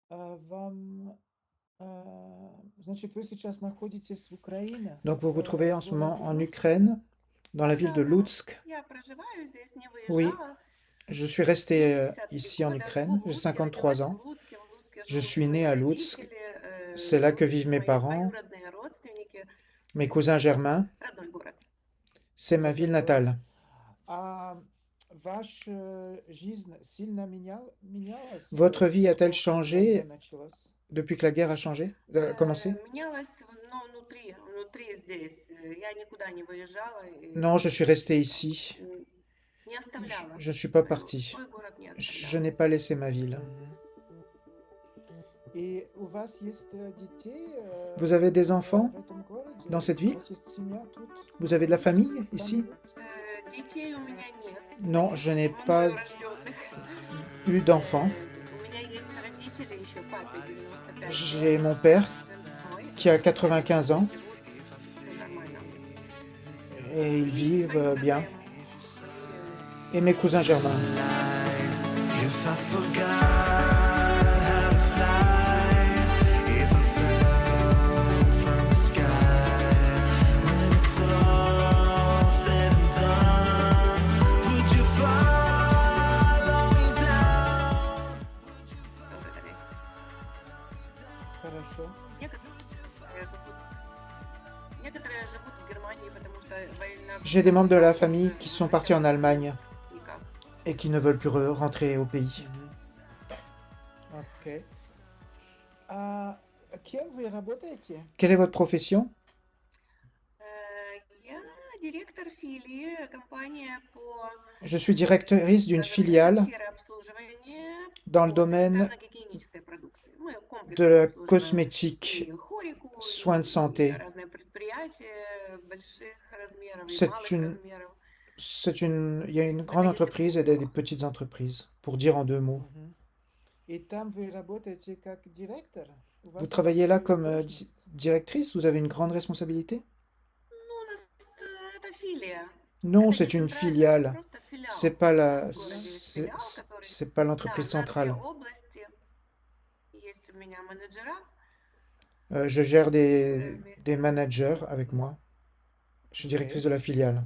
Вам, значит, вы сейчас находитесь в Украине, Donc vous vous trouvez в en ce moment городе en Луцк? Ukraine, dans la ville de Да-да, Loutsk. я проживаю здесь, не Oui, выезжала. je suis Мне resté 53 ici en года, живу Ukraine, в j'ai Луцке, 53 родилась в ans. Луцке. В Луцке Je живут suis né мои à Loutsk, родители, c'est là que vivent mes мои parents, двоюродные родственники. mes cousins germains, Родной город. c'est ma ville Родной город. natale. А ваша жизнь сильно менялась Votre с vie тех a-t-elle пор, как война changé началась? depuis que la guerre a changé, commencé? Менялась, но внутри здесь. Я никуда не выезжала Non, и je suis resté ici. не оставляла Je ne suis pas parti. свой город, не Je оставляла. n'ai pas laissé ma ville. Мгм. И у вас есть детей Vous avez des enfants в этом городе? dans cette У ville? вас есть семья тут? Vous avez de la Можете famille там ici? жить? Детей у меня нет, Non, je n'ai pas мною рожденных. eu d'enfants. У меня есть родители еще, папе 95 J'ai лет, mon père жена мой, qui a 95 ans живут все нормально. et ils И vivent свои bien. кузены, Et mes cousins germains. If I forgot how to fly, if I fell from the sky, when it's all said and done, would you follow me down? тоже такие. Хорошо. Некоторые живут в Германии, потому что война J'ai des membres de la famille qui sont partis en Allemagne никак. et qui ne veulent plus rentrer au pays. Мгм. Окей. А кем вы работаете? Quelle est votre profession? Я директор филии, компания по Je suis directrice d'une filiale сфере обслуживания dans le по domaine санитарно-гигиенической продукции. Мы комплексно de la обслуживаем cosmétique, и хорику, soins de santé. и разные предприятия больших размеров и C'est малых une, размеров. il y a une grande entreprise et des petites entreprises, pour dire en deux mots. Мгм. И там вы работаете как директор? У Vous вас travaillez là большая comme должность? directrice? Vous avez une grande responsabilité? Ну, у нас это филия. Non, Это c'est une не центральная, это filiale. просто филиал. C'est pas В la, городе есть филиал, который... c'est pas Да, l'entreprise на две centrale. области. Есть у меня менеджера. Je gère des managers avec moi. Je suis Ok. directrice de la filiale.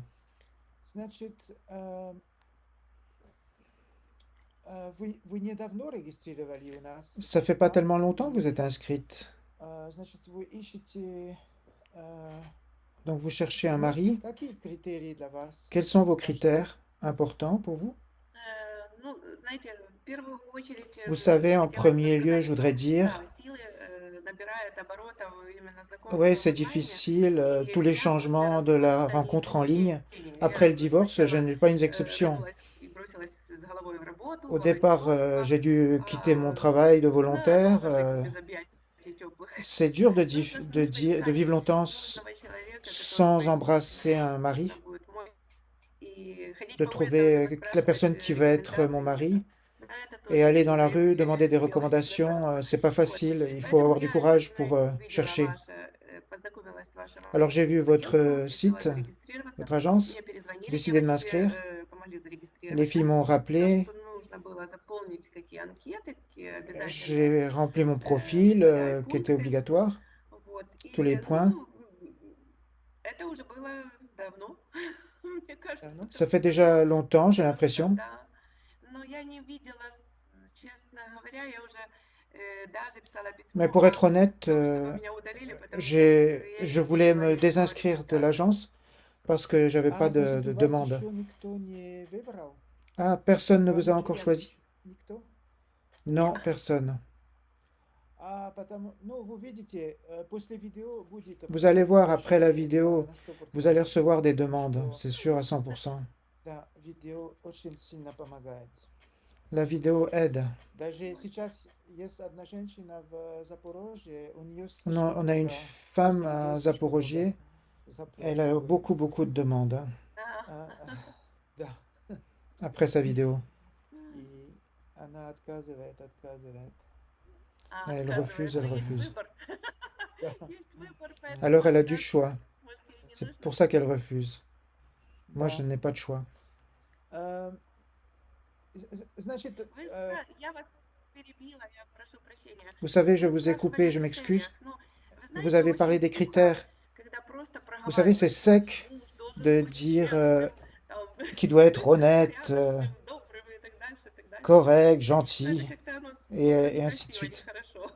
Значит, вы недавно регистрировали у нас. Ça fait pas tellement longtemps que vous êtes inscrite. Значит, вы ищете... Donc vous cherchez un Может, mari. какие критерии для вас Quels sont vos важны? critères importants pour vous? Ну, знаете, в первую очередь, Vous savez, en хотелось бы premier lieu, je сказать, voudrais да, dire, силы набирают оборотов именно знакомства ouais, c'est онлайне. difficile, И tous les я после changements de la развода не rencontre en ligne. исключение. Après Я le divorce, je сначала n'ai pas une exception. вернулась и бросилась с головой в работу, Au в départ, волонтерство. j'ai dû quitter mon travail de Трудно volontaire. долго жить без объятий теплых. C'est dur de, Нужно de, поискать de vivre longtemps нужного человека, который sans поймет, embrasser un mari, это будет мой. И ходить de по улицам, trouver la спрашивать personne qui va être mon рекомендации. mari. Это Et тоже aller dans la нужно rue, demander des делать. recommandations, c'est pas Вот. facile. Il faut Поэтому avoir du я courage pour увидела chercher. познакомилась с вашим Alors j'ai vu votre агентством, решила site, зарегистрироваться. votre agence, Мне перезвонили décidé de девочки, m'inscrire. помогли Les зарегистрироваться. filles m'ont Все, rappelé, что нужно было заполнить, какие анкеты, какие обязательные j'ai rempli mon profil qui était пункты. obligatoire, Вот. tous les И, points. ну, это уже было давно, мне кажется. Давно? Ça fait déjà longtemps, j'ai l'impression. Да. Но я не видела, честно говоря, я уже даже писала Mais письмо pour être honnête, чтобы меня удалили, потому что je я voulais не me говорила désinscrire de l'agence parce que j'avais pas Значит, de у вас demande. еще никто не выбрал? Ah, personne ne Вам vous a не encore кидали? choisi? Никто? Non, personne. Ну, вы видите, после видео будет Vous allez voir après la обращение, vidéo, на 100%. vous allez recevoir des demandes, Что, c'est sûr à 100%. да, видео очень сильно помогает. La vidéo aide. Даже сейчас есть одна женщина в Запорожье, у нее On a une много femme после à видео слишком много Zaporogie, elle a запросов. beaucoup de demandes Да. Да, après sa vidéo. и она отказывает. Elle Отказывает. refuse, elle Но есть refuse. выбор. Да. Есть выбор, поэтому Alors elle a du отказывать, choix. может, ей не C'est нужно. pour ça qu'elle refuse. Moi, je Да. n'ai pas de choix. Значит, Я вас перебила, я прошу прощения. Vous savez, je Вы vous ai спрашивали coupé, о je m'excuse. критериях. Ну, вы Vous знаете, avez parlé очень des скучно, critères. когда просто Vous savez, c'est проговаривается, что sec муж должен de быть dire честным, там, qu'il doit être honnête, порядочным, добрым и так дальше, и так дальше. correct, Но это gentil, как-то оно et ainsi de некрасиво, suite. нехорошо.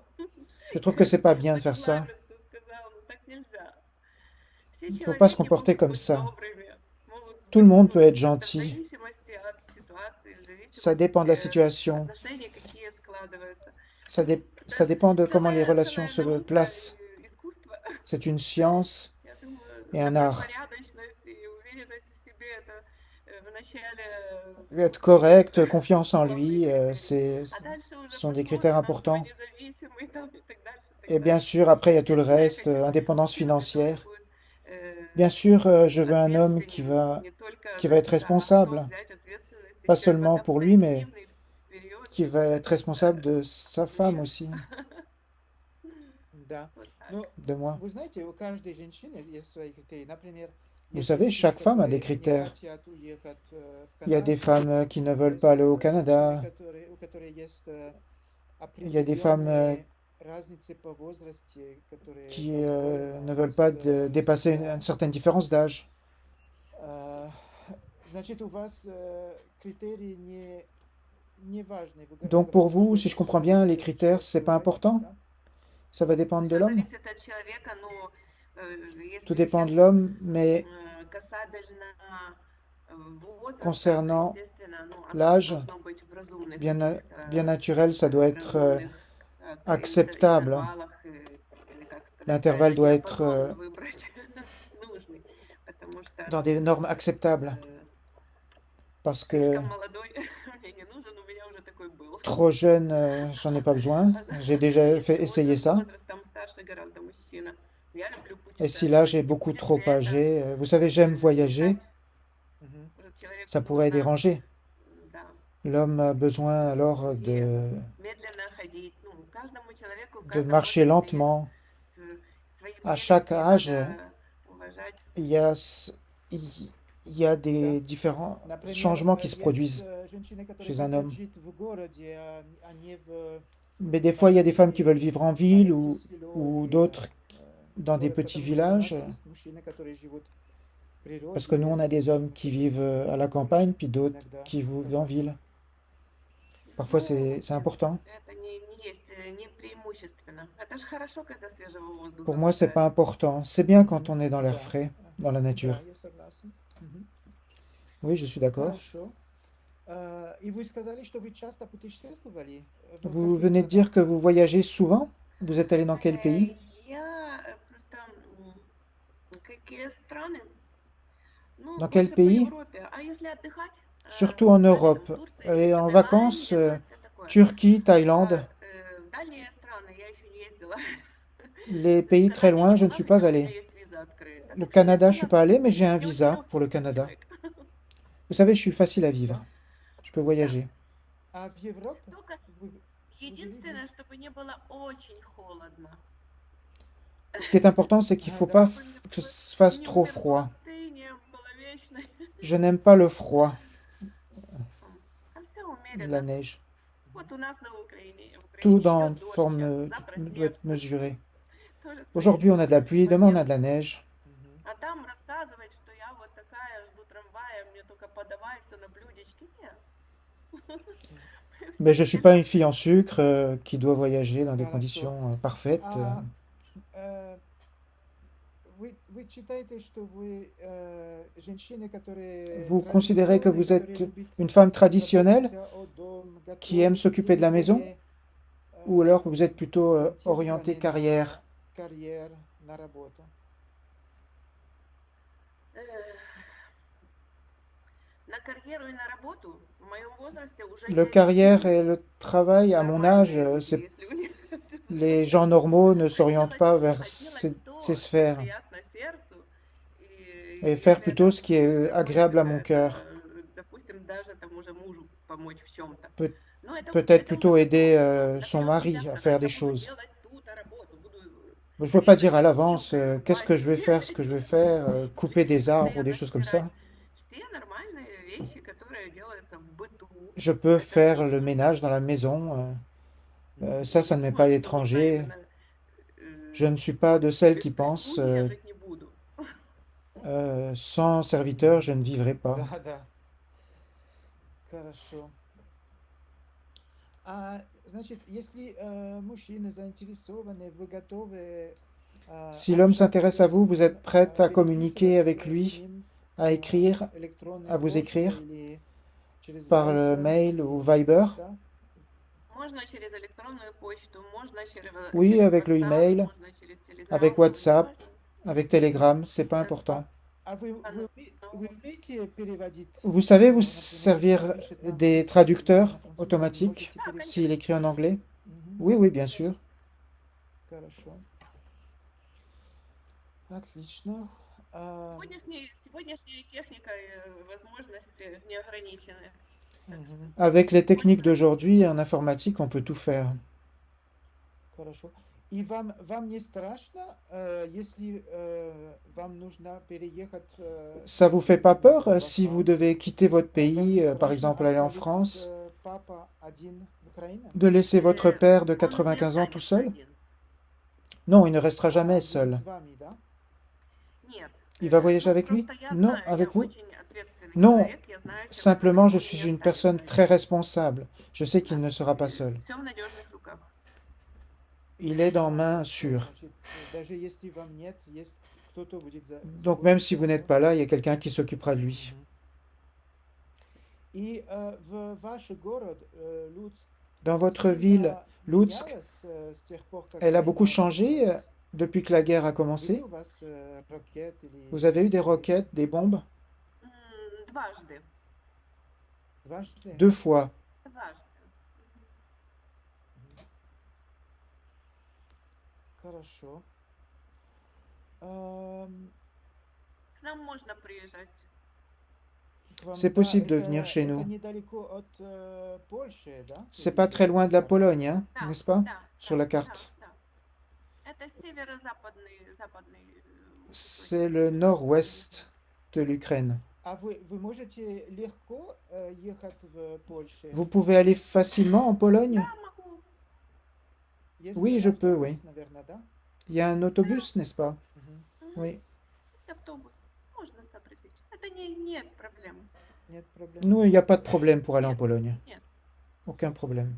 Je trouve que c'est pas bien de faire ça. Регламент сказал, ну так нельзя. Все Il ne faut pas se человеки comporter могут comme быть ça. добрыми, могут Tout le быть, monde ну, peut être как-то в gentil. зависимости от ситуации, в Ça dépend de la зависимости situation. отношений, какие складываются. Ça dépend de comment les Целая relations se наука placent. и искусство. C'est une science Я думаю, et un такая art. порядочность и уверенность в себе, это вначале Être correct, confiance en главные lui, критерии. А дальше уже sont des пошло, critères финансово importants. независимый там и так дальше, так Et bien дальше. sûr, après, il y a tout le Я человек reste, хочу indépendance мужчину, который financière. будет Bien sûr, je veux un homme ответственен не только qui за va être себя, а готов responsable, взять ответственность pas еще и seulement потом pour lui, mais коллективный вперед. qui va être responsable de sa femme Мир. aussi, Да. Вот так. Ну, de moi. вы знаете, у каждой женщины есть свои критерии. Например, Vous есть savez, женщины, chaque femme a des которые не critères. хотят уехать в Il y a des Канаду. femmes qui ne veulent Есть pas aller au женщины, Canada. у которых есть Il y a des femmes определенные разницы по возрасте, которые qui позволят ne veulent pas просто dépasser une себя. certaine différence d'âge. Значит, у вас критерии не важны. Вы Donc pour говорите, vous, что si je это comprends все bien, les зависит от critères, c'est pas человека, important? да? Ça va dépendre de Все l'homme? зависит от человека, но Tout если dépend de сейчас l'homme, mais касательно возраста, то, concernant естественно, ну, оно l'âge, должно быть в разумных bien каких-то naturel, ça doit être разумных acceptable. интервалах, или как сказать L'intervalle правильно, doit être диапазон выбрать нужный, потому что dans des normes acceptables. Parce que слишком молодой мне не нужен, у меня уже такой был. trop jeune, j'en ai pas besoin. J'ai déjà fait essayer ça. Возрастом старше гораздо мужчина. Я люблю Et si là, путешествовать. j'ai И beaucoup будет trop ли это âgé, vous savez, j'aime voyager, мешать Мгм. человеку ça pourrait нужно, déranger. да, L'homme a besoin alors и медленно ходить. Ну, каждому человеку в de каждом marcher возрасте есть lentement. свои À chaque прелести, âge, надо уважать. il y a, il y a des différents Например, changements qui se есть produisent женщины, которые chez un хотят homme. жить в городе, а не в Mais des fois, il y a des femmes qui veulent vivre en ville маленьких ou селах, d'autres dans des город, petits потому что у нас villages. есть мужчины, которые живут в Parce que nous, on a природе, des hommes qui vivent à la campagne, puis d'autres иногда. qui vivent en ville. Parfois, Ну, c'est important. это не есть, не преимущественно. Это же хорошо, когда свежего воздуха Pour moi, c'est pas хватает. important. C'est bien quand on est dans l'air Да, frais, dans la nature. да, я согласен. Мгм. Oui, je suis d'accord. Хорошо. И вы сказали, что вы часто путешествовали. В Vous каких venez de странах? dire que vous voyagez souvent. Vous êtes allé dans quel pays? Я просто какие страны? Ну, Dans quel больше по pays? Европе. А если отдыхать? Surtout en Отдыхать Europe. там Турция, Et en Таиланд, vacances, где-то такое. Turquie, Thaïlande, Дальние страны я еще не ездила. les В pays très Канаде loin, не je ne была, suis хотя pas у меня allé. есть виза открыта. Le Так что Canada, je suis я pas allé, mais j'ai un я очень visa легкий pour le Canada. человек. Vous savez, je suis facile à vivre. Да. Je peux voyager. А в Европе? Только Вы жили единственное, чтобы не было очень холодно. Ce qui est important, c'est qu'il А, faut да. pas Чтобы que ce fasse не trop froid. мерзлоты не было вечной. Je n'aime pas le froid, А все la умеренно. neige. Вот у нас на Украине. В Tout Украине dans идет дождь forme сейчас, завтра doit снег. être mesuré. То же Aujourd'hui, on a de la pluie, demain, on a момент. de la neige. Мгм. А там рассказывать, что я вот такая, жду трамвая, мне только подавай все на блюдечке. Нет. Mais je ne suis pas une fille en sucre qui doit voyager dans des Хорошо. conditions parfaites. А вы считаете, что вы женщины, которые Vous considérez que традиционные, vous êtes которые любят une femme traditionnelle заботиться о дом, qui aime готовить, s'occuper de la или maison, более ou alors vous êtes plutôt ориентированы orientée carrière? на карьер, на работу? Э, На карьеру и на работу в моем возрасте уже Le есть carrière et le travail, à mon âge, нормальные люди, c'est если у них les gens normaux ne s'orientent делать, pas vers делать то, ces что sphères приятно сердцу, et и faire если plutôt это ce qui est agréable à mon cœur. допустим, даже тому же мужу помочь в чем-то. Peut- Но это Peut-être уже plutôt потом. aider На son всё mari нельзя à сказать, faire des я буду choses. делать ту-то работу, буду Je ne peux pas резать dire à l'avance вилкой, qu'est-ce que je vais faire, ce que je vais faire, couper des как-то arbres ou ее des choses comme разбирать. ça. Все нормальные вещи, которые делаются в быту. Je peux Это faire le нужно. ménage dans la maison, Ça ne m'est pas étranger. Je ne suis pas de celles qui pensent sans serviteur, je ne vivrai pas. Да, да. Хорошо. Значит, если мужчины заинтересованы, вы готовы Si l'homme s'intéresse à vous, vous êtes prête à communiquer avec переписываться с lui, ним à écrire электронной à vous почтой écrire или через par le Viber, mail ou Viber? да? Можно через электронную почту, можно Oui, через avec le WhatsApp, email, можно через Telegram, avec WhatsApp, можно. avec Telegram, c'est pas important. Вы умеете переводить? Vous savez vous Например, servir человек пишет на des английском, traducteurs на французском, automatiques можете перевести? s'il écrit en anglais? Мгм. Oui, oui, bien sûr. Хорошо. Отлично. Сегодняшняя техника и возможности не ограничены. Мгм. Avec les techniques d'aujourd'hui en informatique, on peut tout faire. Хорошо. И вам не страшно, если вам нужно переехать Ça vous fait pas peur во si vous Францию? devez quitter votre Вам не pays, par страшно exemple aller en оставить France, папа один в Украине? de laisser votre père de Он не 95 ans tout останется seul? один. Non, il ne restera jamais будет seul. с вами, да? Нет. Il va voyager avec lui? Просто я Non, знаю, avec я vous? очень ответственный Non, человек, я знаю, чем simplement je он suis не une personne останется très один. responsable. Je sais qu'il ne sera pas seul. Все в надежных руках. Il est dans main sûre. Значит, даже если вам нет, есть кто-то будет Donc même si vous n'êtes pas là, il y a quelqu'un qui s'occupera de lui. Мгм. И в ваш город, Луцк, Dans votre ville, сильно Луцк, менялось с тех пор, как elle a война beaucoup changé началась? depuis que la guerre a Были commencé. у вас ракеты или Vous avez eu des какие-то roquettes, des bombes? Дважды. дважды? 2 fois. Дважды. Хорошо. К нам можно приезжать. К вам, C'est да, possible de venir chez это nous. недалеко от Польши, да? C'est pas très loin de la Pologne, hein, Да, n'est-ce pas? да, Sur да, la carte. да, да. Это западный C'est le nord-ouest de l'Ukraine. А вы можете легко ехать в Польшу? Vous pouvez aller facilement en Pologne? Да, могу. Есть Oui, je peux, автобус, oui. наверное, да? Il y a un autobus, n'est-ce pas? Мгм. Oui. Есть автобус. Можно сообразить. Это нет проблем. Нет проблем. Nous, il n'y a pas de problème pour aller en Нет, Pologne. нет. Aucun problème.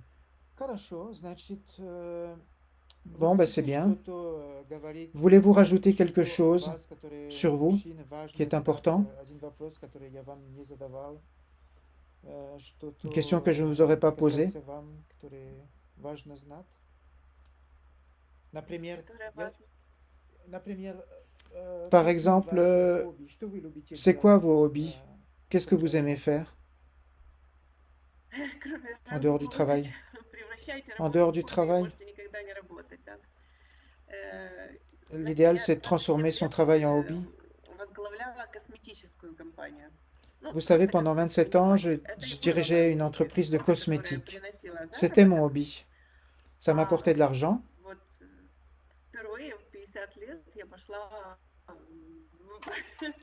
Хорошо, значит, вы Bon, bah, хотите c'est bien. что-то говорить, Voulez-vous rajouter quelque что chose вас, которые sur vous мужчины, важно qui est знать? important? Один вопрос, который я вам не задавал, что-то Une question que je ne vous aurais pas posée? касается вам, который важно знать? Например, Которая я- важна. например, Par какие exemple, ваши хобби? Что вы любите c'est делать? quoi vos hobbies? Э, Qu'est-ce que vous aimez faire Кроме en dehors du работать, travail? превращайте En работу dehors в du хобби, travail? можете никогда не работать, да. L'idéal, Я c'est de transformer son travail en hobby. возглавляла косметическую компанию. Ну, Vous savez, просто pendant как 27 ans, je это не dirigeais было une entreprise de которая cosmétiques. приносила C'était mon заработок. hobby. Ça m'apportait de l'argent. Вот впервые в 50 лет я пошла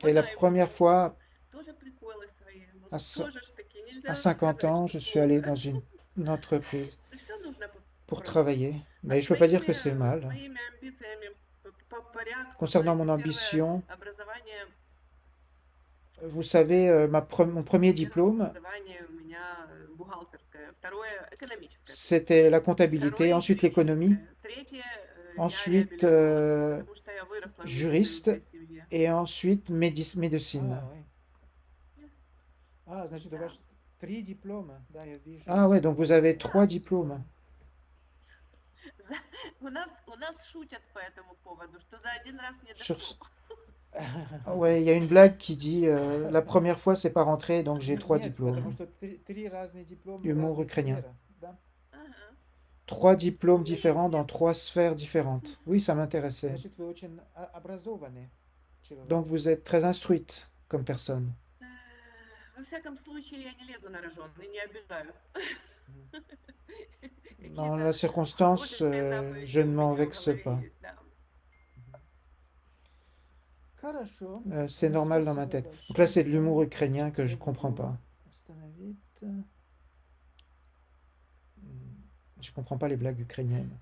Et la première fois, тоже приколы свои. Ну, à ce- тоже ж таки нельзя à 50 сказать, ans, что je suis allé плохо. dans une entreprise Всё нужно pour попробовать. travailler. А Mais je ne peux pas dire que своими- c'est mal. своими амбициями по порядку. Concernant то mon есть первое ambition, образование, vous savez, mon premier первое diplôme, образование у меня бухгалтерское, второе экономическое. c'était la comptabilité, Второе ensuite l'économie, юридическое, третье я ensuite реабилитолог, потому что я выросла в juriste медицинской семье. et ensuite médecine. oui. Значит, у вас 3 диплома, да, я вижу. Ah ouais, donc vous avez 3 diplômes. У нас шутят по этому поводу, что за один раз не Sur- дошло. Ah ouais, il y a une blague qui dit la première fois c'est pas rentré, donc j'ai 3 Нет, diplômes. потому что 3 разные диплома в Humour разных ukrainien. сферах, да? Ага. 3 diplômes différents dans 3 sphères différentes. Oui, ça m'intéressait. Значит, вы очень образованный человек. Donc vous êtes très instruite comme personne. Во всяком случае, я не лезу на рожон и не обижаю. Dans la circonstance, je ne m'en vexe pas. Хорошо. C'est normal dans ma tête. Donc là, c'est de l'humour ukrainien que je comprends pas. Остановить. Je comprends pas les blagues ukrainiennes.